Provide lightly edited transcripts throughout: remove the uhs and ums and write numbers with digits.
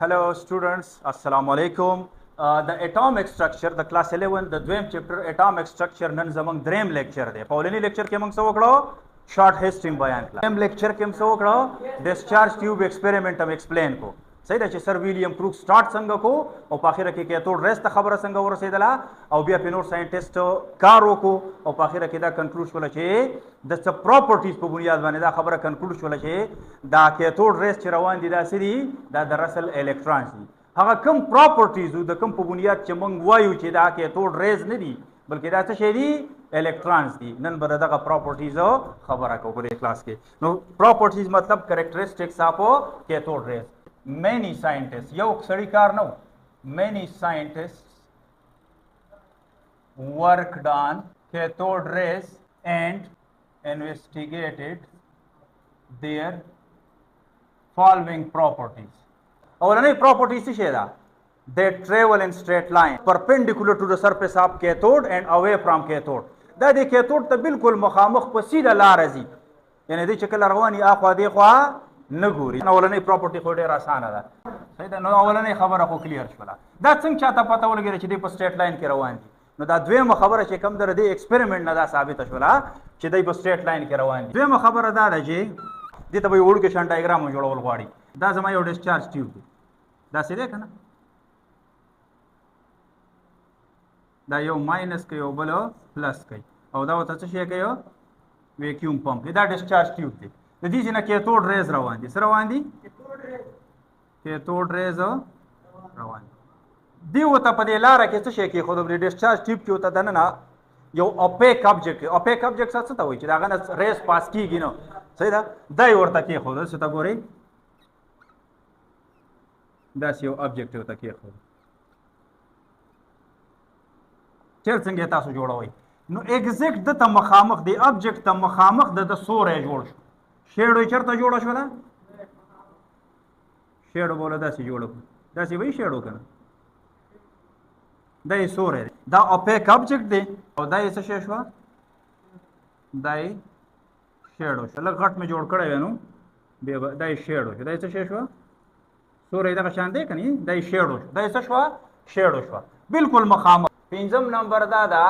Hello students, Assalamu alaikum. The atomic structure, the class 11, the Dwayne chapter, atomic structure, nan zamang dream lecture de. Paulini lecture ke mang sawaklo, short history bayan kla. Dream lecture ke mang sawaklo, discharge tube experiment am explain ko. सही दा sir William crook start संग को और पाखिर के cathode rays खबर संग वर सेदला और बिया पेनोर साइंटिस्ट कारो को और पाखिर के दा कंक्लूड वला छे द प्रॉपर्टीज को बुनियाद बाने दा खबर कंक्लूड वला छे दा कैथोड रेस रवान दी दा सिरी दा दरअसल इलेक्ट्रॉन्स दी हागा कम प्रॉपर्टीज द कम को बुनियाद च मंगवायु छे दा कैथोड रेस ने दी बल्कि दा छे दी इलेक्ट्रॉन्स दी नन बर दा प्रॉपर्टीज खबर को पूरे क्लास के नो प्रॉपर्टीज मतलब characteristics of cathode rays. Many scientists, yo sadicar no, many scientists worked on cathode rays and investigated their following properties. और नहीं properties से शेदा, they travel in straight line perpendicular to the surface of cathode and away from cathode. दा दे cathode तो बिल्कुल मुखामुख पर सीधा ला रही, यानी दे चक्कर लगवानी आखवा देखवा नगोरी अवलनी प्रॉपर्टी को ढेर आसान है सही दा नो अवलनी खबर को क्लियर शोला दा संग चाहता पता वलगे रे प स्ट्रेट लाइन के रवान दी नो दा द्वेम खबर छे कम दर दे एक्सपेरिमेंट न दा साबित शोला चे दई प स्ट्रेट लाइन के रवान दी द्वेम खबर दा जे दे तबई ओड के शन डायग्राम जोड़वल गाड़ी दा जमा यो डिस्चार्ज ट्यूब दा से देख ना दा यो माइनस के यो बोलो प्लस के और दा होता छे के यो वैक्यूम पंप दा डिस्चार्ज ट्यूब दे दी जिना कैथोड रेज रवान दी सर रवान दी कैथोड रेज रवान दी होता पदे लारा के छे के खुद डिस्चार्ज ट्यूब के होता दना यो ओपेक ऑब्जेक्ट सच त होई छ दागा रेस पास की गिनो सही दा दाई वर्ता के खुद सता गोरे दास यो ऑब्जेक्ट होता के खुद चल संगे तासु जोड़ा होई नो एग्जैक्ट द मखामख दी ऑब्जेक्ट त मखामख द सोरे जोड़ शेडो चरता जोड़ा शोला शेडो बोला दासी जोड़ो दासी वही शेडो करना दाई सोरे दा ओपेक ऑब्जेक्ट दे और दाई से शेष हुआ दाई शेडो अलग घट में जोड़ कड़े नु दाई शेडो दाई से शेष हुआ सोरे दा शान दे कनी दाई से हुआ शेडो हुआ बिल्कुल मखाम पिंजम नंबर दादा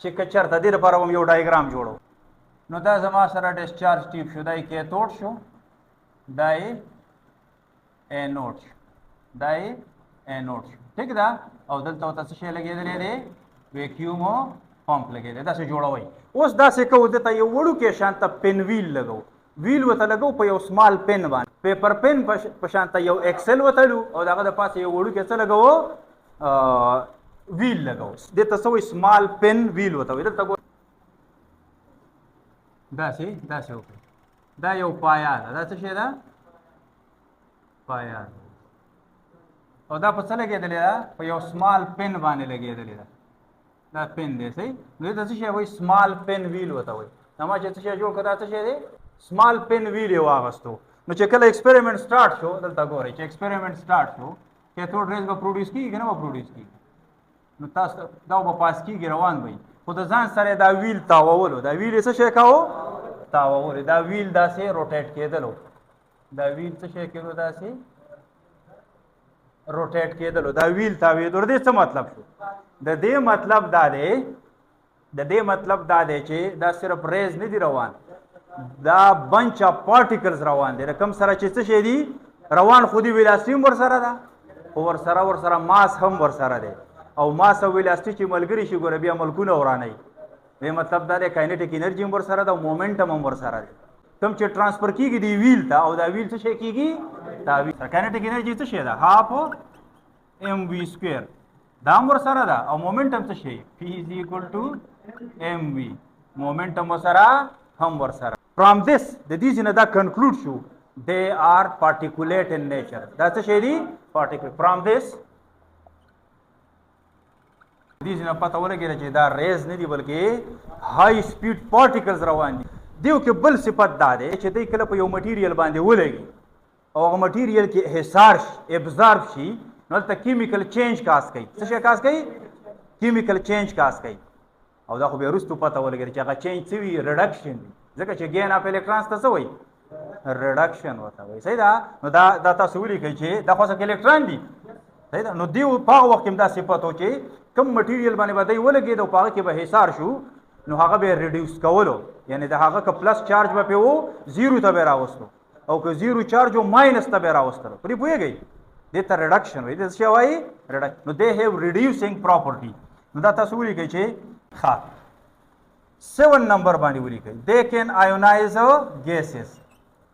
चिकचर तदिर पर हम यो डायग्राम जोड़ो नो दा जमा सरा डिस्चार्ज ट्यूब शो दाई कैथोड शो दाई एनोड ठीक दा और दलता होता से लगे दे वैक्यूम पंप लगे दे दा से जोड़ा हुई उस दा से को देता ये वड़ू के शांत पेन व्हील लगो व्हील वता लगो पे स्मॉल पेन बान पेपर पेन पशांत यो एक्सेल वतलू और दागा द पास ये वड़ू के लगो व्हील लगो देता सो स्मॉल पेन व्हील वता इधर दासी ओके दा यो पाया दा से शेदा पाया और दा पछले लगे दलेदा पे यो स्मॉल पेन बाने लगे दलेदा दा पेन दे सही नो दा से वही स्मॉल पेन व्हील होता वही नमा जे से जो कदा से दे स्मॉल पेन व्हील यो आगस्तो नो चेकला एक्सपेरिमेंट स्टार्ट शो दलता गोरे चे experiment start show cathode rays को प्रोड्यूस की ना प्रोड्यूस की नो तास दा पास की गिरवान भाई खुद जान सरे दा व्हील तावलो दा व्हील से शेकाओ तावलो दा व्हील दा से रोटेट के दलो दा व्हील से शेकेलो दा से रोटेट के दलो दा व्हील तावे दर दे से मतलब शो द दे मतलब दा दे चे दा सिर्फ रेज नहीं दी रवान दा बंच ऑफ पार्टिकल्स रवान दे रकम सरा चे से शेदी रवान खुदी वेलोसिटी वर सरा दा वर सरा मास हम वर सरा दे और मास और वेलोसिटी ची मलगरी शी गोरे बिया मलकुना और नहीं ये मतलब दा दे काइनेटिक एनर्जी वर सरा दा मोमेंटम वर सरा दे तुम चे ट्रांसफर की दी व्हील था और दा व्हील से शे की दा व्हील काइनेटिक एनर्जी से शे दा हाफ mv² दाम वर सरा दा और मोमेंटम से शे p = mv मोमेंटम वर सरा हम वर सरा from this these in the conclude show they are particulate in nature that's a shady particulate from this these in पता वले गेले दा रेज नहीं दी बल्कि हाई स्पीड पार्टिकल्स रवान दी देव के बल सिफत दादे चे दे कल यो मटेरियल बांधे वलेगी और मटेरियल के हिसार एब्जॉर्ब शी न त केमिकल चेंज कास कई से कास कई केमिकल चेंज कास कई और दा खो बेरुस्तु पता वले गेले चे चेंज सी रिडक्शन जगह चे गेन ऑफ इलेक्ट्रॉन्स त सवई ریډکشن وته وایي. صحیح ده. نو دا تاسو ولیکئ چې دا خو څه الکترون دي. صحیح ده. نو دیو په هغه وخت کې دا صفت و چې کوم مټیریل باندې به دی ولګېد او په هغه کې به حصار شو نو هغه به ریډیوس کولو، یعنی د هغه که پلس چارج به پې و زیرو ته به راوستو او که زیرو چارج و ماینس ته به راوستلو. پرې پوهېږئ دې ته ریډکشن وایي. دې څه وایي؟ ریډکشن. نو دې هیو ریډیوسینګ پراپرټي. نو دا تاسو ولیکئ چې ښه 7 نمبر باندې ولیکئ. دې کین آیونایز ګیسز.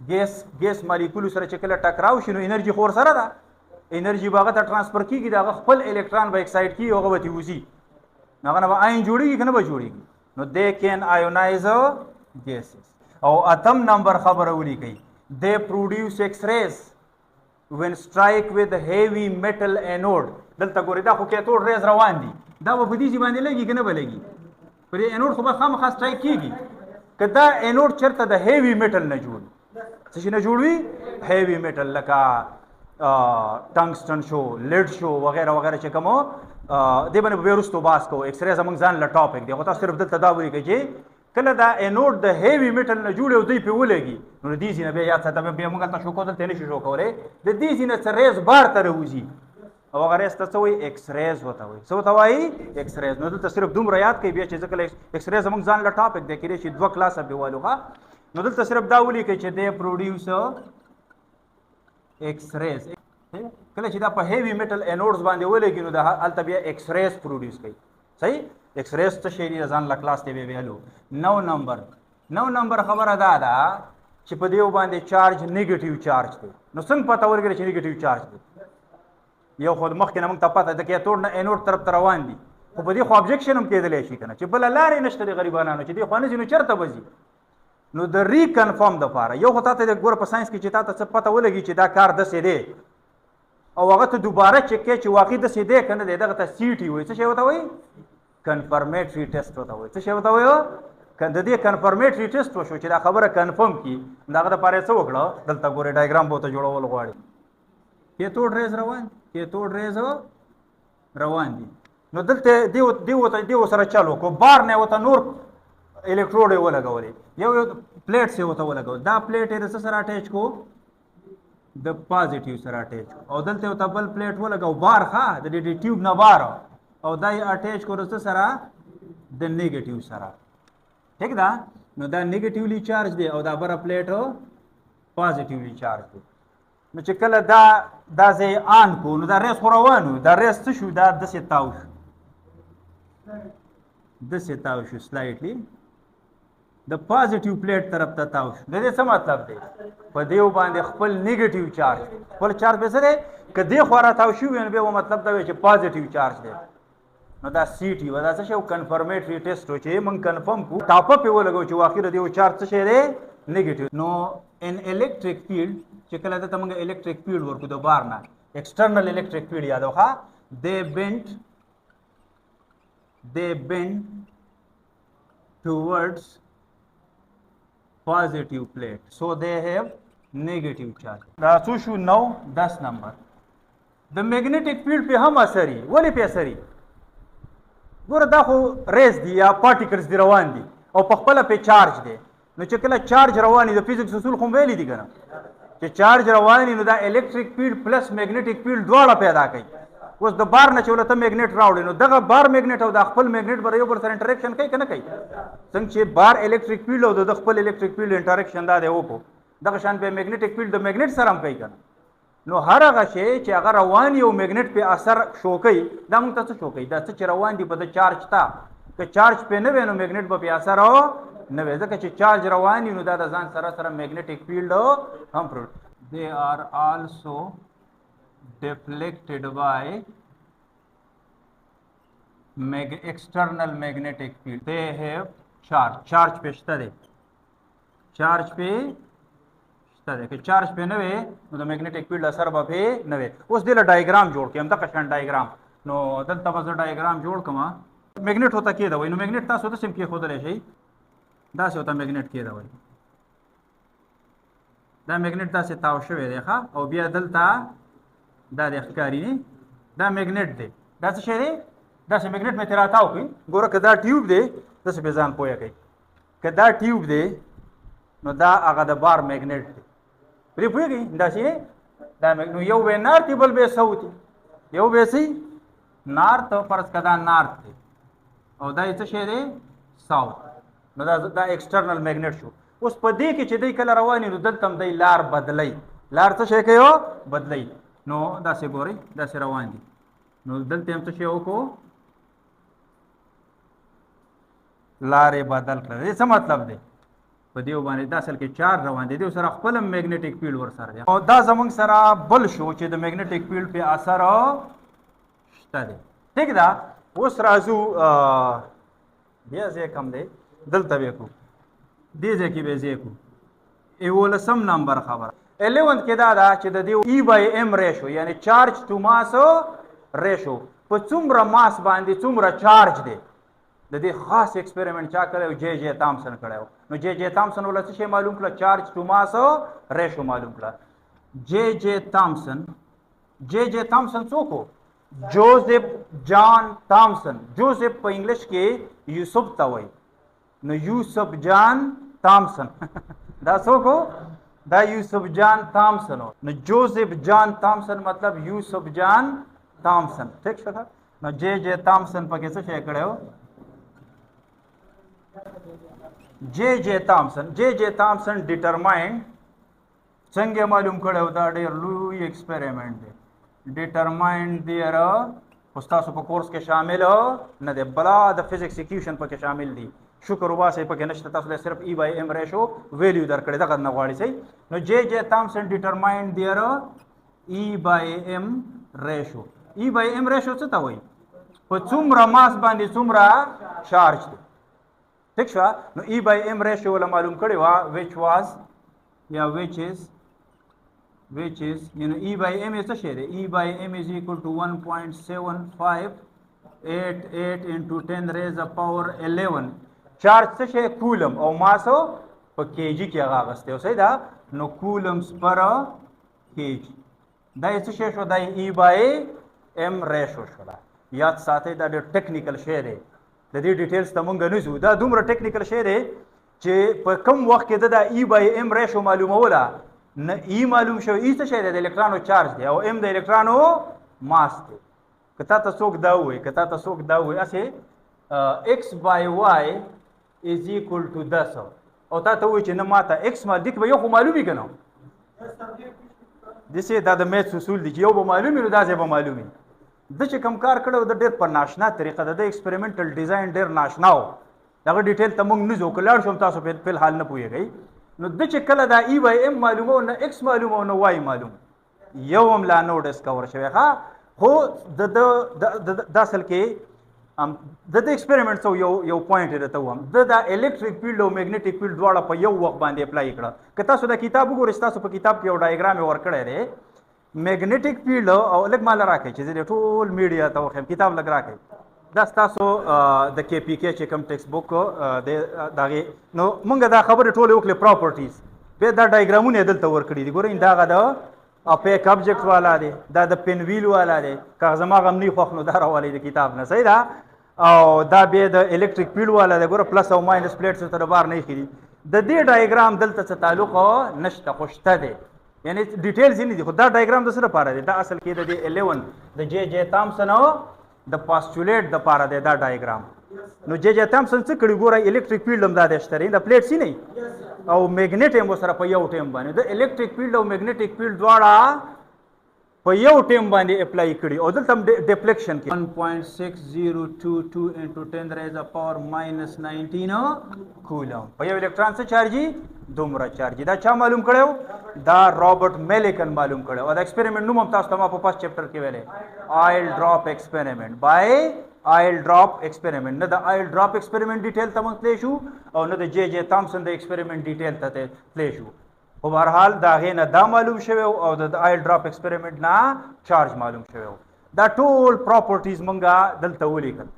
ګیس مالیکولو سره چې کله ټکراو شي نو انرژي خو ورسره ده، انرژي به هغه ته ټرانسفر کېږي، د هغه خپل الکترون به اکسایډ کېږي او هغه به ترې وځي، نو هغه نه به آین جوړېږي که نه به جوړېږي. نو دې کین آیونایز ګیسز. او اتم نمبر خبره ولیکئ. دې پروډیوس ایکس ریز when strike with heavy metal anode. دلته ګورئ دا خو کیتود ریز روان دي، دا به په دې ځای باندې لګي که نه به لګي؟ په دې انوډ خو به خامخا سټرایک کېږي. که دا انوډ چېرته د هیوي میټل نه جوړ څه شي نه جوړ وي؟ هیوي میټل لکه ټنګسټن شو، لیډ شو وغیره وغیره چې کوم دې باندې به وروستو بحث کوو. ایکس ری زموږ ځان له ټاپک دی، خو تاسو صرف دلته دا ولیکئ چې کله دا انوډ د هیوي میټل نه جوړ او دوی پې ولګي نو د دې ځای نه بیا یاد ساته بیا موږ هلته شو کوو، دلته یې نه شو شو کولی. د دې ځای نه څه ریز بار ته راوځي او هغه ریز ته څه وایي؟ ایکس ریز ورته وایي. څه ورته وایي؟ ایکس ریز. نو دلته صرف دومره یاد کوئ بیا چې ځکه ایکس ریز زموږ ځان له ټاپک دی، کېدای شي 2 کلاسه بې والو ښه. نو دلته صرف دا ولیکئ چې دی پروډیوس ایکس ریز. کله چې دا په هیوي میټل انوډز باندې ولګي نو دا هلته بیا ایکس ریز پروډیوس کوي. صحیح. ایکس ریز څه شی دی ځان له کلاس دی بیا ویلو. 9 نمبر خبره دا ده چې په دیو باندې چارج نیگیټیو چارج دی. نو څنګه پته ولګېږي چې نیگیټیو چارج دی؟ یو خو مخکې نه موږ ته پته ده د کیتود نه انوډ طرف ته روان دي، خو په دې خو ابجکشن هم کېدلی شي که نه چې بله لارې نشته د غریبانانو چې دې خوا نه ځي نو چېرته به ځي؟ نو د ریکنفرم دپاره یو خو تا ته د ګوره په ساینس کې چې تا ته څه پته ولګي چې دا کار داسې دی او هغه ته دوباره چک کوې چې واقعي داسې دی که نه دی، دغه ته سی ټي وایي. څه شی ورته وایي؟ کنفرمیټري ټیسټ ورته وایي. څه شی ورته وایي؟ د دې کنفرمیټري ټیسټ وشو چې دا خبره کنفرم کړي، د هغه دپاره یې څه وکړه؟ دلته ګورې ډایګرام به ورته جوړول غواړي. کیتود ریز روان، کیتود ریز روان دي. نو دلته دې ورسره چل وکړو، بار نه ورته نور الکتروډ یې ولګولې، یو پلیټس یې ورته ولګول. دا پلیټ یې د څه سره اټیچ کو؟ د پازیټیو سره اټیچ کو. او دلته ورته بل پلیټ ولګو بار ښه د دې ټیوب نه بار، او دا یې اټیچ کو د څه سره؟ د نیګیټیو سره. ٹھیک ده. نو دا نیگیټیولی چارج دی او دا بره پلیټ پازیټیولی چارج دی. نو چې کله دا ځای آن کو نو دا ریس خو روان و، دا ریس څه شو؟ دا داسې تاو شو، داسې تاو شو سلایټلی د پازیټیو پلیټ طرف ته تاو شو. د دې څه مطلب دی؟ په دیو باندې خپل نیگیټیو چارج، خپل چارج به څه دی؟ که دې خوا را تاو شوي نو بیا به مطلب دا وایي چې پازیټیو چارج دی. نو دا سی ټي و، دا څه شی و؟ کنفرمیټري ټیسټ و چې موږ کنفرم کړو، ټاپه پې ولګو چې واقعي د دې چارج څه شی دی؟ نیگیټیو. نو ان الیکټریک فیلډ چې کله دته موږ الیکټریک فیلډ ورکو د بار نه، ایکسټرنل الیکټریک فیلډ یادو ښه، they bend towards positive plate, so they have negative charge. دا څو شو؟ 9 10 نمبر. د میګنیټیک فیلډ په هم اثري، ولې په اثري؟ ګوره دا خو ریز دي یا پارټیکلز دي روان دي او په خپله پې چارج دی. نو چې کله چارج روان د فزیکس اصول خو ویلي دي که نه چې چارج روان نو دا الیکټریک فیلډ پلس میګنیټیک فیلډ دواړه پیدا کوي. اوس د بار نه چې ولته میګنیټ راوړي نو دغه بار میګنیټ او د خپل میګنیټ به یو بل سره انټریکشن کوي که نه کوي؟ څنګه چې بار الیکټریک فیلډ او د خپل الیکټریک فیلډ انټریکشن دا دی وکړو، دغه شان به میګنیټیک فیلډ د میګنیټ سره هم کوي که نه. نو هر هغه شی چې هغه روان یو میګنیټ پې اثر شو کوي، دا موږ ته څه شو کوي؟ دا څه چې روان دي په د چارج ته، که چارج پې نه وی نو میګنیټ به پې اثر نه وی، ځکه چې چارج روان نو دا د ځان سره سره میګنیټیک فیلډ هم پروډ. They are also deflected by external magnetic field. They have charge. Charge पे शता दे. Charge पे शता दे. कि charge पे नवे, तो magnetic field असर बापे नवे. उस दिला diagram जोड़ के हम तक कशन diagram. नो दल तबज़ diagram जोड़ कमा. Magnet होता क्या दवाई? नो magnet तास होता सिम क्या होता ले शई. दास होता magnet क्या दवाई. دا میګنیټ داسې تاو شوی دی ښه، او بیا دلته دا د ښکاري نه دا میګنیټ دی، دا څه شی دی؟ داسې میګنیټ مې ترې راتاو کړي. ګوره که دا ټیوب دی داسې پې ځان پوهه کوي، که دا ټیوب دی نو دا هغه د بار میګنیټ دی، پرې پوهېږئ داسې دا نو یو به نارت بل به ساوث یو به سي نارت فرض کړه دا نارت دی او دا څه شی دی ساوث نو دا ایکسټرنل میګنیټ شو اوس په دې کې چې دی کله رواني نو دلته هم دی لار بدلی لار څه شی کوي بدلی نو داسې ګورئ داسې روان دي نو دلته هم څه شی وکړو لارې بدل کړه څه مطلب دی په دې باندې دا اصل کې چار روان دي سره خپل میګنیټیک فیلډ ور سره دی او دا زمونږ سره بل شو چې د میګنیټیک فیلډ په اثر شته دی ٹھیک ده اوس راځو بیا ځای کم دی دلته به کو دې ځای کې به ځای کو ایولسم نمبر خبره 11 کې دا ده چې د دې ای بای ام ریشو یعنی چارج ټو ماس ریشو په څومره ماس باندې څومره چارج دی د دې خاص ایکسپریمنٹ چا کړو جے جے تامسن کړو نو جے جے تامسن ول څه شی معلوم کړ چارج ټو ماس ریشو معلوم کړ جے جے تامسن څوک جوزف جان تامسن جوزف په انګلیش کې یوسف تا وای نو یوسف جان تامسن دا څوک دا یوسف جان تامسن نو جوزف جان تامسن مطلب یوسف جان تامسن ٹھیک شو نو جے جے تامسن پکې څه شی کړو جے جے تامسن ډیټرماینډ څنګه معلوم کړو دا ډېر لوی ایکسپریمنٹ دی ډیټرماینډ دیر استاسو په کورس کې شامل نه دی بلا د فزکس ایکویشن پکې شامل دي شکر وباسئ پکې نشته تاسو له صرف ای بای ام ریشو ویلیو درکړی دغه نه غواړي صحیح نو جے جے تامسن ډیټرماینډ دیر ای بای ام ریشو څه ته وایي په څومره ماس باندې څومره چارج دی ٹھیک شو نو ای بای ام ریشو ولا معلوم کړی وا which is you know e by m is څه شی دی e by m is equal to 1.7588 into 10 raised the power 11 چارج څه شی کولم او ماس په کیجی کې هغه غسته او صحیح ده نو کولمز پر کیجی دا څه شی شو دا e by m ریشو شو یاد ساتئ دا ډېر ټیکنیکل شی دی د دې ډیټیلز ته مونږ نه ځو دا دومره ټیکنیکل شی دی چې په کم وخت کې دا ای بای ام ریشو معلوموله نه ای معلوم شو ای څه شی دی د الکترونو چارج دی او ام د الکترونو ماس دی که تا ته څوک دا وایي هسې ایکس بای وای از ایکول ټو 10 او تا ته وایي چې نه ماته ایکس دې به یو خو معلومي که نه داسې دا د میتس اصول دي چې یو به معلومي نو دا ځای به معلومي د چې کوم کار کړو د ډېر په ناشنا طریقه د ایکسپریمنټل ډیزاین ډېر ناشنا و دغه ډیټیل ته موږ نه ځو که لاړ شم تاسو په الحال نه پوهېږئ نو د چې کله دا ای بای ام معلومه نه ایکس معلومه نه وای معلوم یو هم لا نو ډسکور شوی ښه خو د اصل کې د ایکسپریمنټ یو پوینټ درته وایم د الکتریک فیلډ او میګنیټیک فیلډ دواړه په یو وخت باندې اپلای کړه که تاسو د کتاب وګورئ ستاسو په کتاب کې یو ډایګرام یې ورکړی دی میګنیټیک فیلډ او لږ مال راکړئ چې زه ټول میډیا ته وښیم کتاب لږ راکړئ دا ستاسو د کې پی کې چې کوم ټیکسټ بک د دغې نو موږ دا خبرې ټولې وکړې پراپرټیز بیا دا ډایګرامونه یې دلته ورکړي دي ګورئ دا هغه د پیک ابجیکټ والا دی دا د پین ویل والا دی که زما غم نه خوښ نو دا راولئ د کتاب نه صحیح ده او دا بیا د الکتریک فیلډ والا دی ګوره پلس او ماینس پلیټ څه تر بار نه ایښي دي د دې ډایګرام دلته څه تعلق نشته خو شته دی یعنی ډیټیلز نه دي خو دا ډایګرام د څه لپاره دی دا اصل کې د 11 د جے جے تامسن د پاسچولیټ د پاره دی دا ډایګرام نو جے جے تامسن څه کړي ګوره الکتریک فیلډ هم دا د شته د پلیټ سي نه او میګنیټ هم سره په یو ټیم باندې د الکتریک فیلډ او میګنیټیک فیلډ دواړه په یو ټیم باندې اپلای کړي او دلته ډیفلیکشن کې 1.6022 into 10 raised the power minus 19 کولم په یو الکترون څه چارجي دومره چارجي دا چا معلوم کړو دا رابرټ میلیکن معلوم کړو او دا ایکسپریمنٹ نوم هم تاسو ته ما په فرست چپټر کې ویلې آیل ډراپ ایکسپریمنٹ بای آیل ډراپ ایکسپریمنٹ نه د آیل ډراپ ایکسپریمنٹ ډیټیل ته موږ تللی شو او نه د جے جے تامسن د ایکسپریمنٹ ډیټیل ته تللی شو خو بهرحال د هغې نه دا معلوم شوی او د آیل ډراپ ایکسپریمنٹ نه چارج معلوم شوی دا ټول پراپرټیز موږ دلته ولیکل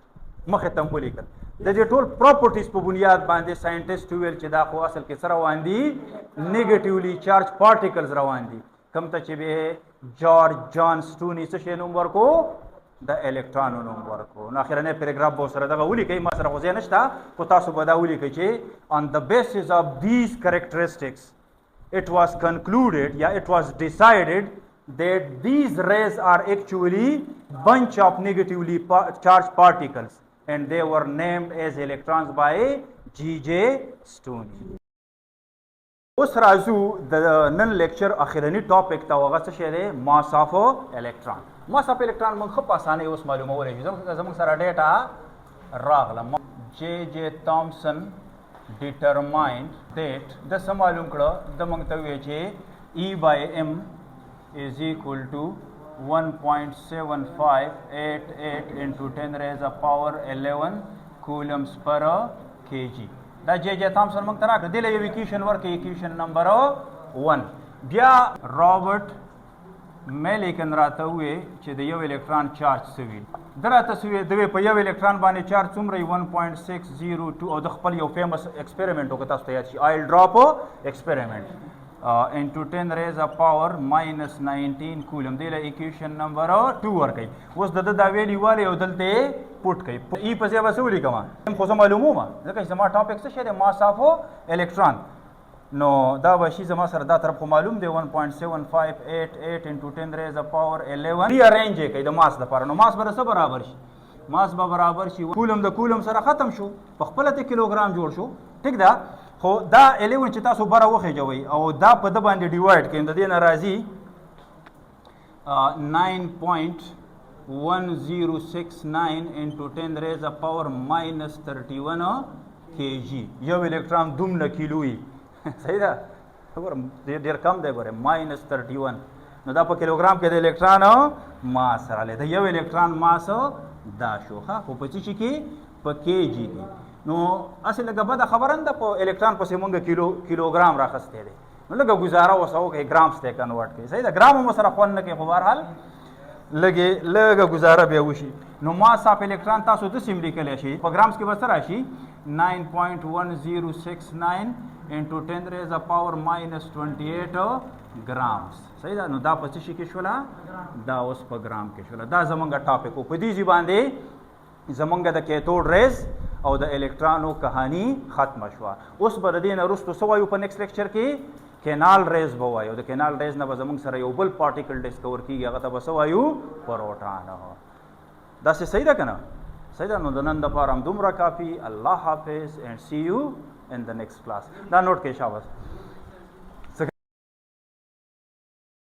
مخې ته هم ولیکل د دې ټول پراپرټیز په بنیاد باندې ساینټسټ ویل چې دا خو اصل کې څه روان دي نیګیټیولی چارج پارټیکلز روان دي کوم ته چې به جارج جان سټوني څه شی نوم ورکو د الکترونو نوم ورکو نو اخرنی پیراګراف به سره دغه ولیکئ ما سره خو ځای نشته خو تاسو به دا ولیکئ چې on the basis of these characteristics it was concluded, yeah, it was decided that these rays are actually bunch of negatively charged particles, and they were named as electrons by G.J. Stoney. उस Raju the none lecture आखिरनी टॉपिक था वगैरह से शेरे mass of electron मंग खप आसाने उस मालूम हो रही जम सारा डेटा रागला J.J. Thomson determined that the मालूम करो द मंगतव्य चे E by M is equal to 1.7588 into 10 raised to power 11 coulombs per kg. दा J.J. Thomson मंग तना कर दिले ये इक्वेशन वर्क इक्वेशन नंबर 1 बिया रॉबर्ट मेलिकन राता हुए चे द यो इलेक्ट्रॉन चार्ज सवी दराता सवी दवे पे यो इलेक्ट्रॉन बाने चार्ज चुमरे 1.602 और द खपल यो फेमस एक्सपेरिमेंट होगा तास्ते याची oil drop experiment into 10 raised to power minus 19 coulomb दिले इक्वेशन नंबर 2 वर कई उस द दावेली वाले उदलते पुट कई ई पसे वसूली कमा हम को मालूम हो मा जका समा टॉपिक से शेरे मास ऑफ इलेक्ट्रॉन नो दा वशी जमा सर दा तरफ को मालूम दे 1.7588 into 10 raised to power 11 रीअरेंज है कई द मास द पार नो मास बरस बराबर शी मास बराबर she coulomb the coulomb sir खत्म शो पखपलते किलोग्राम जोड़ शो ठीक दा خو دا 11 چې تاسو بره وخی جوړی او دا په د باندې ډیوایډ کړئ د دې ناراضي 9.1069 into 10 raised to power minus 31 kg یو الکترون دومره کیلوي صحیح ده خبر ډیر کم دی ګوره minus 31 نو دا په کیلوګرام کې د الکترون ماس رااله د یو الکترون ماس دا شو ها په پچی کې په kg کې نو اصل لګه بده خبرنده په الکترون پسې مونږ کیلوګرام راخسته دي نو لګه گزاره وسو کې ګرامز ته کنورټ کړي صحیح ده ګرام مو سره خون نه کې په هر حال لګه گزاره به وشي نو ماس اف الکترون تاسو د سیم لیکل شي په ګرامز کې بس راشي 9.1069 into 10 raised to power minus 28 grams صحیح ده نو دا پچی شي کې شولا دا اوس په ګرام کې شولا دا زمونږ ټاپک په دې ځی باندې زمونږ د کیتود ریز او د الکترونو کہانی ختم شو اوس بر دین رستو سوایو په نیکسٹ لیکچر کې کینال ریز بوایو د کینال ریز نه زمونږ سره یو بل پارټیکل ډیسکور کیږي هغه ته بسوایو پروټون دا څه صحیح ده کنه صحیح ده نو د نن د پاره هم دومره کافی الله حافظ and see you in the next class دا نوٹ کې شاباش